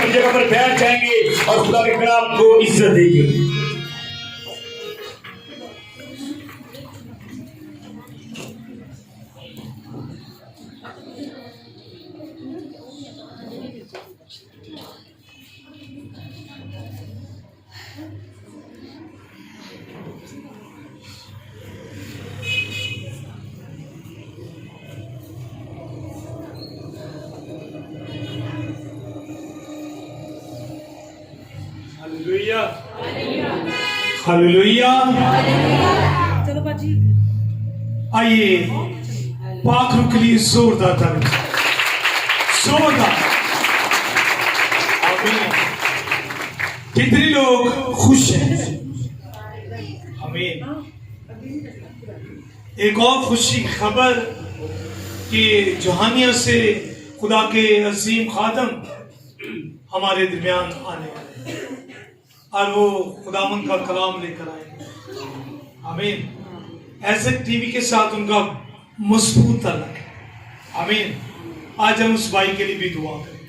अपनी जगह पर बैठ जाएंगे और खुदा के कलाम को इज्जत देंगे। हालेलुया। चलो बाजी, आइए पाक रूह के लिए जोरदार ताली, जोरदार। आमीन। कितने लोग खुश हैं? आमीन। एक और खुशी की खबर कि जहानिया से खुदा के अजीम खादम हमारे दरमियान आने वाले हैं और वो खुदावन का कलाम लेकर आएंगे। आमीन। ऐसे टीवी के साथ उनका मजबूत ताल्लुक है। आमीन। आज हम उस भाई के लिए भी दुआ करें।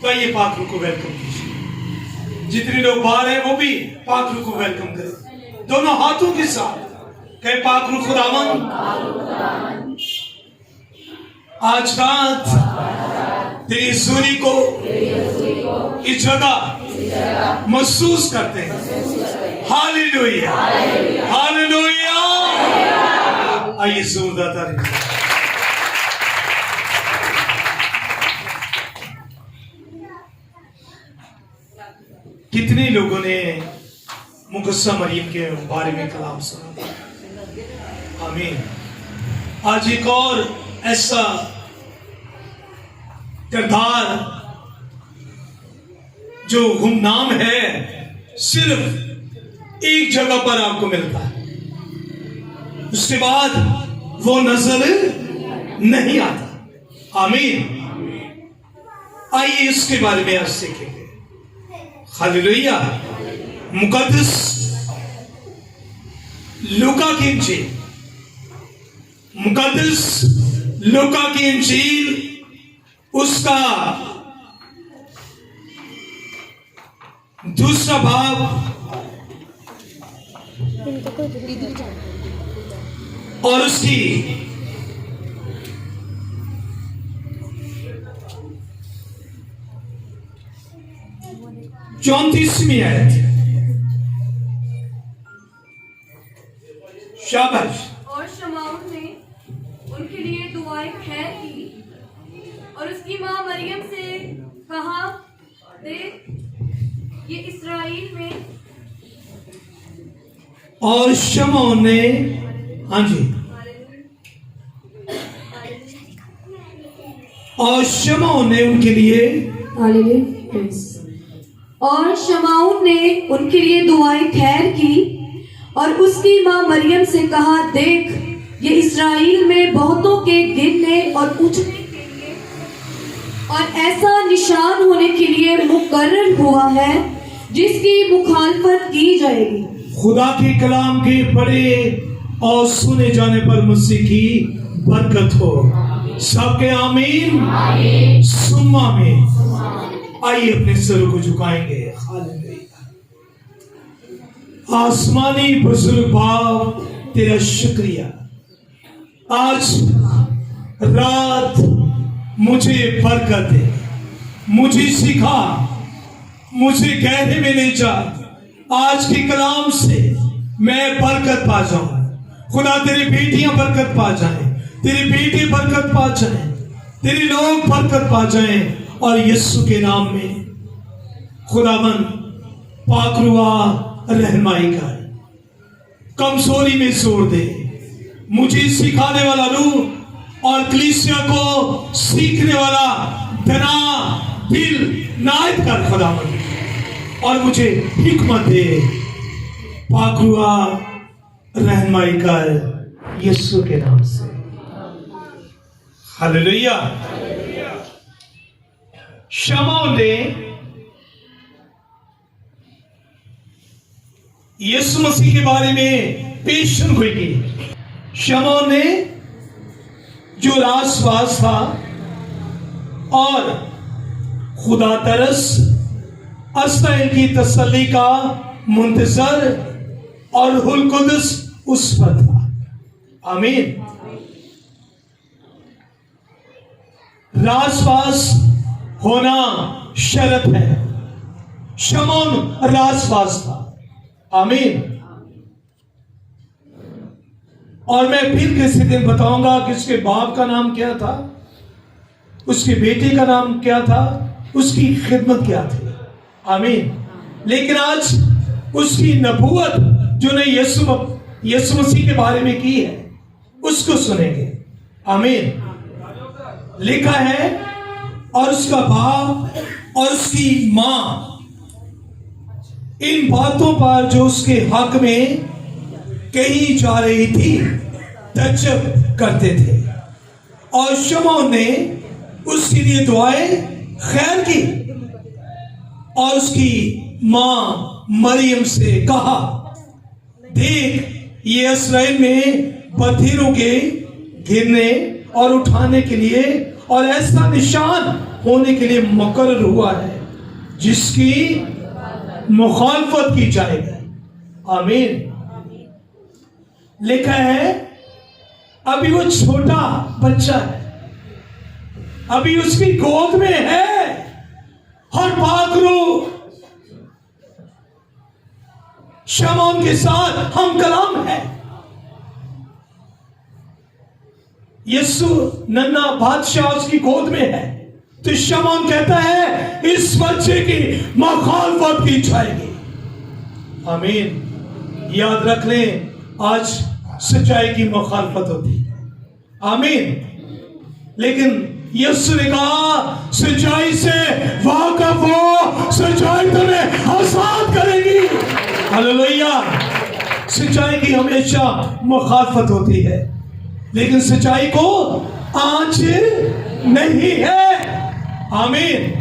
तो आइए पाक रूह को वेलकम कीजिए। जितने लोग बाहर हैं वो भी पाक रूह को वेलकम करें, दोनों हाथों के साथ कहे पाक रूह खुदावन आज रात तेरी सूरी को इस जगह महसूस करते हैं। Hallelujah, hallelujah. आइए जोरदार ताली। कितने लोगों ने मुकद्दसा मरियम के बारे में कलाम सुना? आमीन। आज एक और ऐसा किरदार जो गुमनाम है सिर्फ एक जगह पर आपको मिलता है, उसके बाद वो नजर नहीं आता। आमीन। आइए इसके बारे में आज सीखेंगे। हालेलुया। मुकद्दस लूका की इंजील, मुकद्दस लूका की इंजील उसका दूसरा भाग और उसकी 34वीं आयत। शाबाश। और शमौन ने उनके लिए दुआएं खैर की और उसकी माँ मरियम से कहा, देख ये इस्राएल में। और शमौन ने, हाँ जी, और शमौन ने उनके लिए, और शमौन ने उनके लिए दुआएं खैर की और उसकी माँ मरियम से कहा, देख ये इस्राएल में बहुतों के गिरने और उठने के लिए और ऐसा निशान होने के लिए मुकर्रर हुआ है जिसकी मुखालफत की जाएगी। खुदा के कलाम के पढ़े और सुने जाने पर मसीह की बरकत हो। सबके आमीन, सुम्मा में। आइए अपने सर को झुकाएंगे। आसमानी बुजुर्ग भाव तेरा शुक्रिया, आज रात मुझे बरकत दे, मुझे सिखा, मुझे गहरे में ले जा। आज के कलाम से मैं बरकत पा जाऊं। खुदा तेरी बेटियां बरकत पा जाएं, तेरी बेटे बरकत पा जाएं, तेरे लोग बरकत पा जाएं और यीशु के नाम में खुदावन पाक रूह रहनुमाई कर, कमजोरी में जोर दे। मुझे सिखाने वाला रूह और कलीसिया को सीखने वाला दना दिल नायत कर खुदावन, और मुझे हिकमत दे। पाक रूह रहनुमाई कर यीशु के नाम से। हालेलुया। शमौन ने यीशु मसीह के बारे में पेशन हुई की। शमौन ने जो राजपास था और खुदा तरस अस्ताइल की तसल्ली का मुंतजर और रुहुल कुद्स उस पर था। आमीन। रासपास होना शर्त है। शमौन रासपास था। आमीन। और मैं फिर किसी दिन बताऊंगा कि उसके बाप का नाम क्या था, उसके बेटे का नाम क्या था, उसकी खिदमत क्या थी। आमीन। लेकिन आज उसकी नबूवत जो ने यीशु मसीह के बारे में की है उसको सुनेंगे। आमीन। लिखा है और उसका बाप और उसकी मां इन बातों पर जो उसके हक में कही जा रही थी तज्जब करते थे। और शमौन ने उसके लिए दुआएं खैर की और उसकी मां मरियम से कहा, देख ये इस्राएल में बधिरों के गिरने और उठाने के लिए और ऐसा निशान होने के लिए मुकर्रर हुआ है जिसकी मुखालफत की जाएगी। आमीन। लिखा है अभी वो छोटा बच्चा है, अभी उसकी गोद में है और पाकरू शमौन के साथ हम कलाम है। यीशु नन्ना बादशाह उसकी गोद में है तो शमौन कहता है इस बच्चे की मुखालफत की जाएगी। आमीन। याद रख लें आज सच्चाई की मुखालफत होती है। आमीन। लेकिन यीशु ने कहा सच्चाई से वाकफ हो, सच्चाई तुम्हें आजाद करेगी। हालेलुया। सच्चाई की हमेशा मुखालफत होती है लेकिन सच्चाई को आंच नहीं है। आमीन।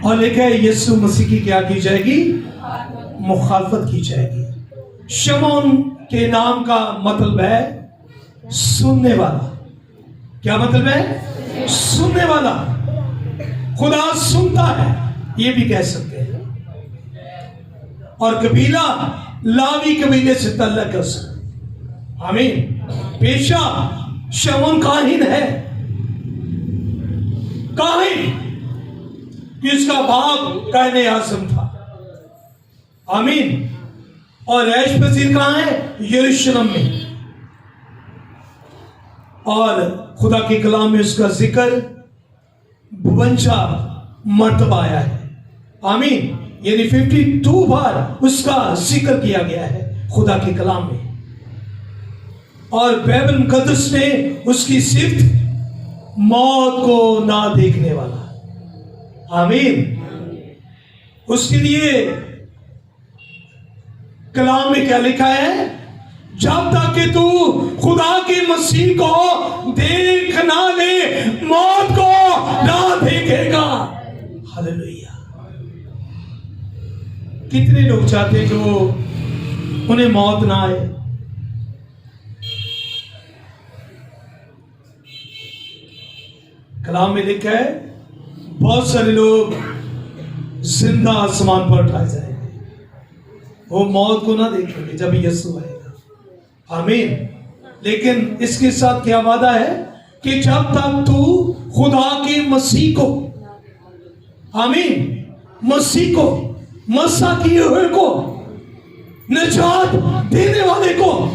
और लिखा है यीशु मसीह की क्या की जाएगी? मुखालफत की जाएगी। शमौन के नाम का मतलब है सुनने वाला। क्या मतलब है? सुनने वाला। खुदा सुनता है ये भी कह सकते हैं। और कबीला लावी कबीले से तल्लक है उसका। आमीन। पेशा शमौन काहिन है। काहिन इसका बाप कहने आज़म था। आमीन। और ऐश पसीर कहां है? यरूशलेम में। और खुदा के कलाम में उसका जिक्र 52 मर्तबा आया है। आमीन। यानी 52 बार उसका जिक्र किया गया है खुदा के कलाम में। और बाइबल मुकद्दस में उसकी सिफ्त मौत को ना देखने वाला। आमीन। उसके लिए कलाम में क्या लिखा है? जब तक कि तू खुदा के मसीह को देख ना ले मौत को ना देखेगा। हालेलुया। कितने लोग चाहते हैं कि वो उन्हें मौत ना आए? कलाम में लिखा है बहुत सारे लोग जिंदा आसमान पर उठाए जाएंगे, वो मौत को ना देखेंगे जब यीशु आएगा। आमीन। लेकिन इसके साथ क्या वादा है कि जब तक तू खुदा के मसीह को, आमीन, मसीह को, मसा किए हुए को, निजात देने वाले को,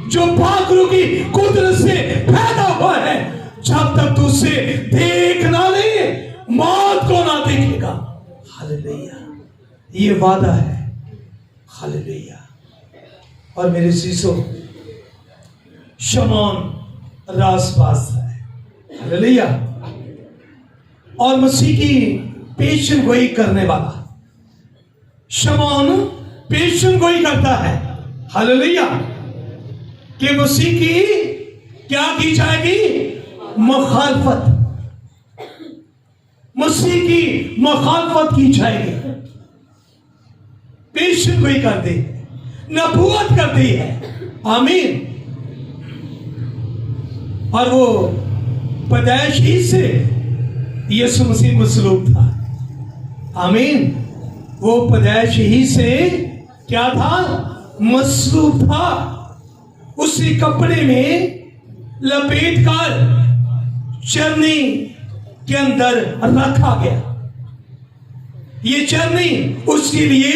जो पाक रूह की कुदरत से पैदा हुआ है, जब तक तू उसे देख ना ले मौत को ना देखेगा। हालेलुया। ये वादा है। हालेलुया। और मेरे शीशो शमौन रासपास है। हालेलुया। और मसीह की पेशन गोई करने वाला शमौन पेशन गोई करता है। हालेलुया। कि मसीह की क्या की जाएगी? मुखालफत। मसीह की मुखालफत की जाएगी। पेशन गोई कर दी, नबूवत कर दी है। आमीन। और वो पैदाइश ही से यीशु मसीह मसलूब था। आमीन। वो पैदाइश ही से क्या था? मसलूब था। उसी कपड़े में लपेट कर चरनी के अंदर रखा गया। ये चरनी उसके लिए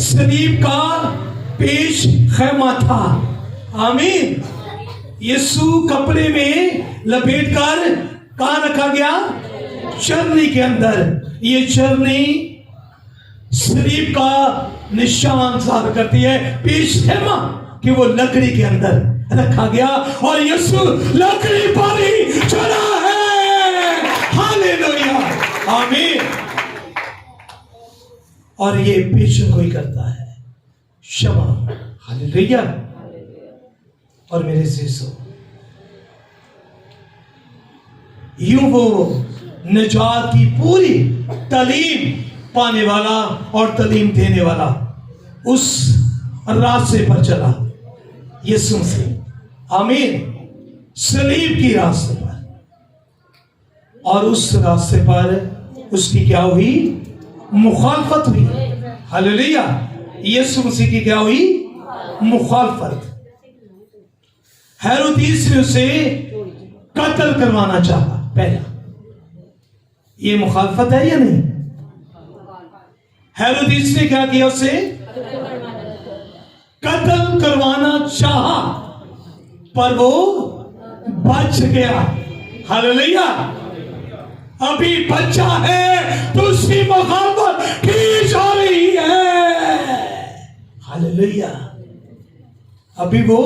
सलीब का पेश खैमा था। आमीन। यीशु कपड़े में लपेट कर कहां रखा गया? चरनी के अंदर। ये चरनी सलीब का निशान ज़ाहिर करती है, पेश खैमा, कि वो लकड़ी के अंदर रखा गया और यीशु लकड़ी पर ही चढ़ा है। हालेलुया। आमीन। और ये पेशन कोई करता है क्षमा। हालेलुया। और मेरे शिष्यों, यूं वो निजात की पूरी तालीम पाने वाला और तालीम देने वाला उस रास्ते पर चला, यीशु मसीह। आमीन। सलीब की रास्ते पर। और उस रास्ते पर उसकी क्या हुई? मुखालफत हुई। हालेलुया। यीशु मसीह की क्या हुई? मुखालफत। हेरोदेस ने उसे कत्ल करवाना चाहा पहला। ये मुखालफत है या नहीं? हेरोदेस ने क्या किया? उसे कत्ल करवाना चाहा, पर वो बच गया। हालेलुया। अभी बच्चा है तो उसकी मुखालफत की जा रही है। हालेलुया। अभी वो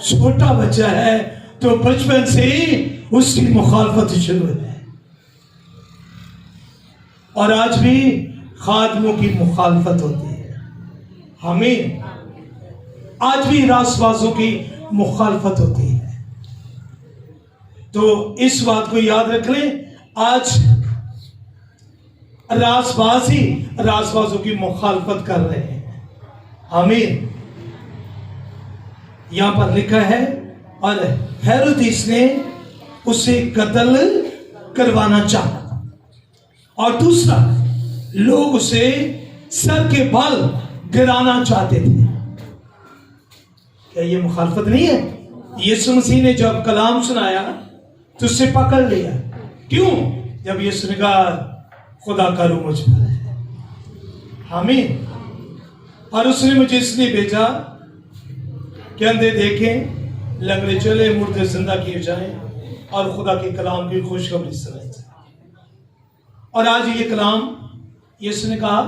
छोटा बच्चा है तो बचपन से उसकी मुखालफत शुरू है। और आज भी खादमों की मुखालफत होती है। हमें आज भी रासबाजों की मुखालफत होती है। तो इस बात को याद रख लें, आज रासबाज ही रासबाजों की मुखालफत कर रहे हैं। हमें यहां पर लिखा है, और हेरोदेस ने उसे कत्ल करवाना चाहा। और दूसरा, लोग उसे सर के बाल गिराना चाहते थे। क्या ये मुखालफत नहीं है? यीशु मसीह ने जब कलाम सुनाया तो उसे पकड़ लिया। क्यों? जब यीशु ने कहा खुदा का रूह मुझ पर है। आमीन। और उसने मुझे इसलिए भेजा कि अंधे देखें, लंगड़े चले, मुर्दे जिंदा किए जाएं और खुदा के कलाम की खुशखबरी सुनाई जाए। और आज ये कलाम यीशु ने कहा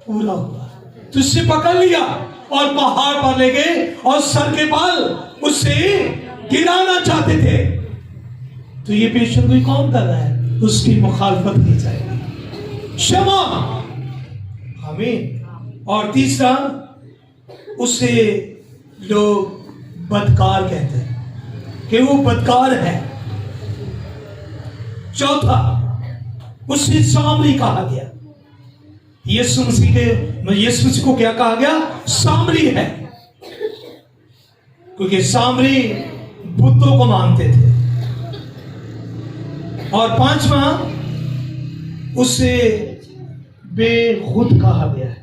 पूरा हुआ। तो उससे पकड़ लिया और पहाड़ पर ले गए और सर के बाल उससे गिराना चाहते थे। तो ये पेशेंट कोई कौन कर रहा है? उसकी मुखालफत की जाएगी। क्षमा। हमें। और तीसरा, उसे लोग बदकार कहते हैं कि वो बदकार है। चौथा, उसे सामरी कहा गया। यीशु मसीह को क्या कहा गया? सामरी है। क्योंकि सामरी बुतों को मानते थे। और पांचवा, उसे बेखुद कहा गया है।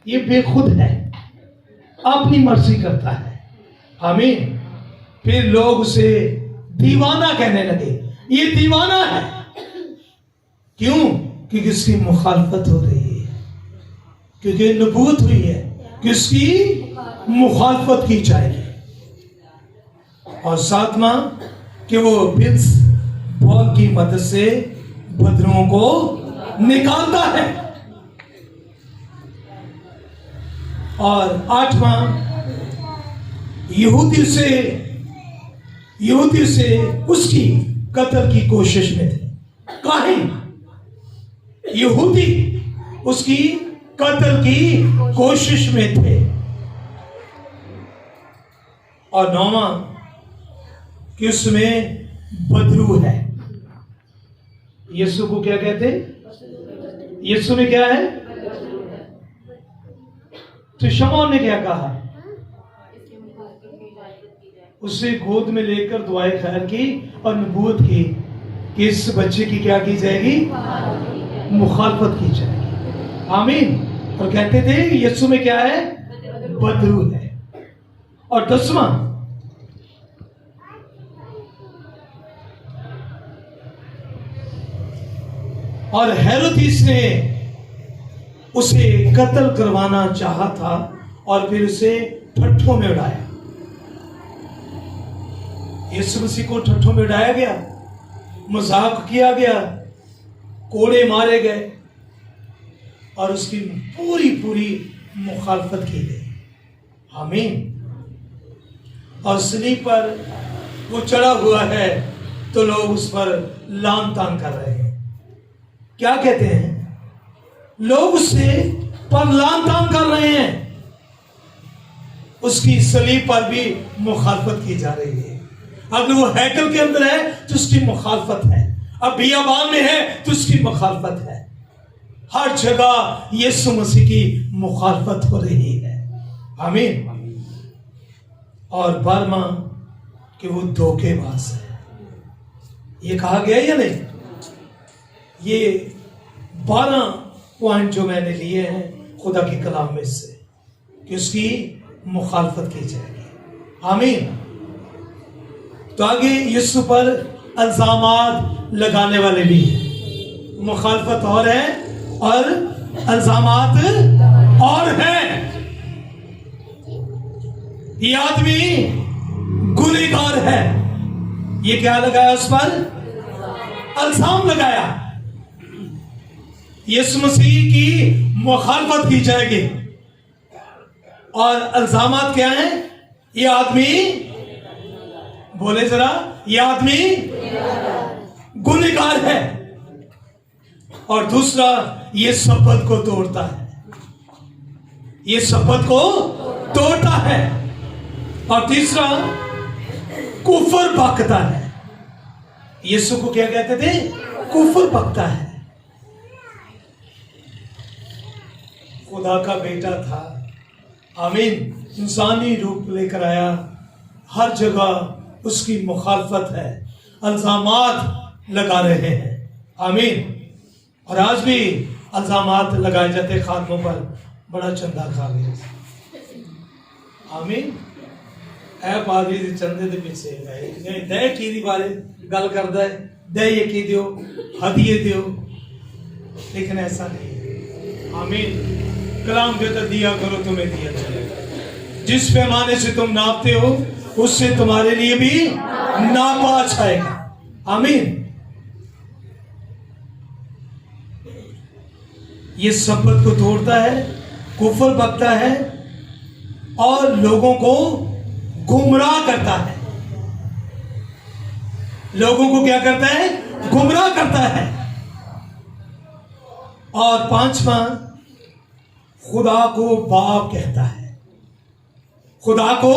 ये बेखुद है, अपनी मर्जी करता है। आमीन। फिर लोग उसे दीवाना कहने लगे। ये दीवाना है। क्यों? क्योंकि उसकी मुखालफत हो रही है, क्योंकि नबूवत हुई है कि उसकी मुखालफत की जाएगी। और सातवां, कि वो बिल्स बॉल की मदद से बदरुओं को निकालता है। और आठवां, यहूदी से उसकी कत्ल की कोशिश में थे। काहे? यहूदी उसकी कत्ल की कोशिश में थे। और नौवां, कि उसमें बदरू है। यीशु को क्या कहते? यीशु में क्या है? तो शमौन ने क्या कहा? उसे गोद में लेकर दुआएं खैर की और नबूवत की कि इस बच्चे की क्या की जाएगी? मुखालफत की जाएगी। आमीन। और कहते थे यीशु में क्या है? बदरू है। और 10वां, और हेरोदिस ने उसे कत्ल करवाना चाहा था और फिर उसे ठट्ठों में उड़ाया। यीशु मसीह को ठट्ठों में उड़ाया गया, मजाक किया गया, कोड़े मारे गए और उसकी पूरी पूरी मुखालफत की गई। आमीन। और सलीब पर वो चढ़ा हुआ है तो लोग उस पर लान तान कर रहे हैं। क्या कहते हैं? लोग उससे पर लान तान कर रहे हैं। उसकी सलीब पर भी मुखालफत की जा रही है। अगर वो हैकल के अंदर है तो उसकी मुखालफत है, अब बियाबान में है तो उसकी मुखालफत है। हर जगह यीशु मसीह की मुखालफत हो रही है। आमीन। और 12वां कि वो धोखेबाज है। ये कहा गया या नहीं? ये 12 पॉइंट जो मैंने लिए हैं खुदा के कलाम में से कि उसकी मुखालफत की जाएगी। आमीन। तो आगे यीशु पर इल्जामात लगाने वाले भी हैं। मुखालफत और है और इल्जामात और है। ये आदमी गुनहगार है। ये क्या लगाया उस पर? इल्जाम लगाया। यीशु मसीह की मुखालफत की जाएगी और इल्जामात क्या है? ये आदमी, बोले जरा, ये आदमी गुनहगार है। और दूसरा, ये शपथ को तोड़ता है। ये शपथ को तोड़ता है। और तीसरा, कुफर बकता है। यीशु को क्या कहते थे? कुफर बकता है। खुदा का बेटा था। आमीन। इंसानी रूप लेकर आया। हर जगह उसकी मुखालफत है, इल्जामात लगा रहे हैं। आमीन। और आज भी इल्जामात लगाए जाते खातमों पर, बड़ा चंदा खा गया। आमीन। ऐ पादरी दे चंदे दे पिछे दे की बारे गल करता है, दे ये की दियो, हदिये दियो, लेकिन ऐसा नहीं। आमीन। कलाम कहता दिया करो तुम्हें दिया जाएगा। जिस पैमाने से तुम नापते हो उससे तुम्हारे लिए भी नापा जाएगा। आमीन। ये शपथ को तोड़ता है, कुफर बकता है और लोगों को गुमराह करता है। लोगों को क्या करता है? गुमराह करता है। और 5वां, खुदा को बाप कहता है। खुदा को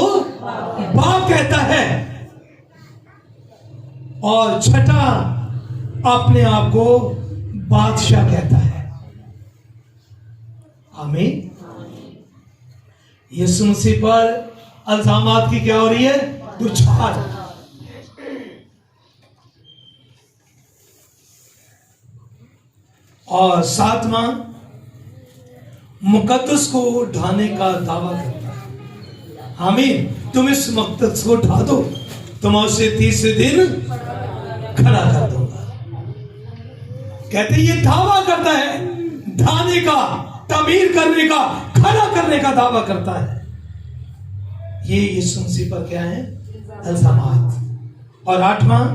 बाप कहता है। और 6, अपने आप को बादशाह कहता है। आमीन। यीशु मसीह पर इल्जामात की क्या हो रही है? दुछार। और 7वां, मुकद्दस को ढाने का दावा करता है। आमीन। तुम इस मुकद्दस को ढा दो तो मैं उसे 3 दिन खड़ा कर दूंगा। कहते ये दावा करता है, ढाने का, तमीर करने का, खड़ा करने का दावा करता है। ये यीशु मसीह पर क्या है? इल्जामात। और 8वां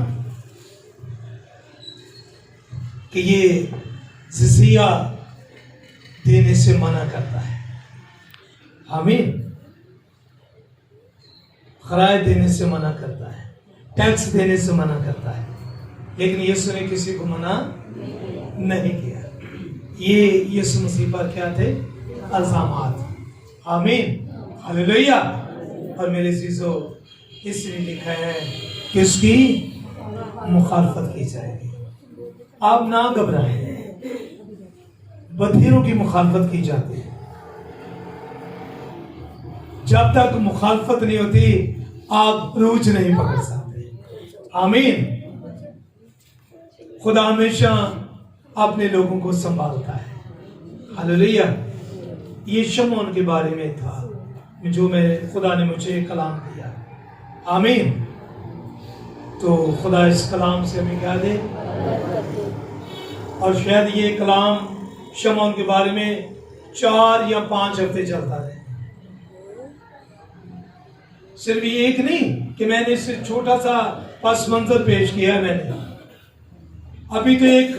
कि ये जिजिया देने से मना करता है। आमीन। खराज देने से मना करता है, टैक्स देने से मना करता है। लेकिन यीशु ने किसी को मना नहीं किया। ये यीशु मसीह पर क्या थे? इल्जामात। आमीन। हालेलुया। और मेरे चीजों, इसलिए लिखा है कि उसकी मुखालफत की जाएगी। आप ना घबराएं। बधिरों की मुखालफत की जाती है। जब तक मुखालफत नहीं होती आप रूज नहीं पकड़ सकते। आमीन। खुदा हमेशा अपने लोगों को संभालता है। हालेलुया। ये शमौन के बारे में था जो मेरे खुदा ने मुझे कलाम दिया। आमीन। तो खुदा इस कलाम से हमें क्या दे, और शायद ये कलाम शमौन के बारे में 4 या 5 हफ्ते चलता है। सिर्फ ये एक नहीं कि मैंने इसे छोटा सा पस मंजर पेश किया है, मैंने अभी तो एक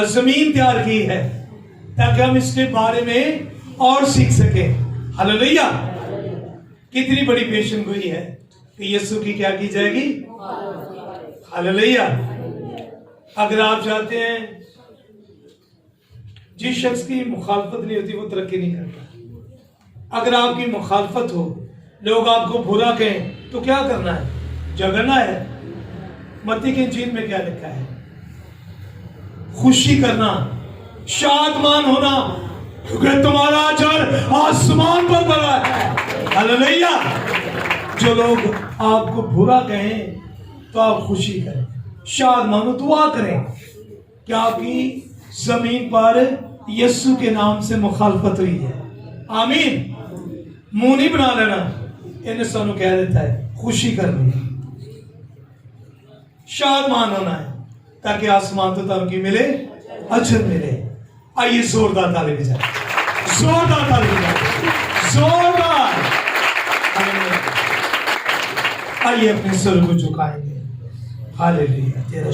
जमीन तैयार की है ताकि हम इसके बारे में और सीख सके। हालेलुया। कितनी बड़ी पेशन गोई है कि यीशु की क्या की जाएगी। हालेलुया। अगर आप चाहते हैं जिस शख्स की मुखालफत नहीं होती वो तरक्की नहीं करता। अगर आपकी मुखालफत हो, लोग आपको बुरा कहें, तो क्या करना है, झगड़ना है। मत्ती की इंजील में क्या लिखा है, खुशी करना, शादमान होना, क्योंकि तुम्हारा अजर आसमान पर पड़ा है। हालेलुया। जो लोग आपको बुरा कहें तो आप खुशी करें, शादमान दुआ करें कि आपकी जमीन पर यीशु के नाम से मुखालफत हुई है। आमीन। मुंह नहीं बना लेना, इन सानू कह देता है खुशी करनी है, शादमान होना है, ताकि आसमान तो तरक्की मिले, अजर मिले। आइए जोरदार ताली बजाएं, जोरदार ताली बजाएं, जोरदार। आइए अपने सर को झुकाएंगे। हालेलुया। तेरा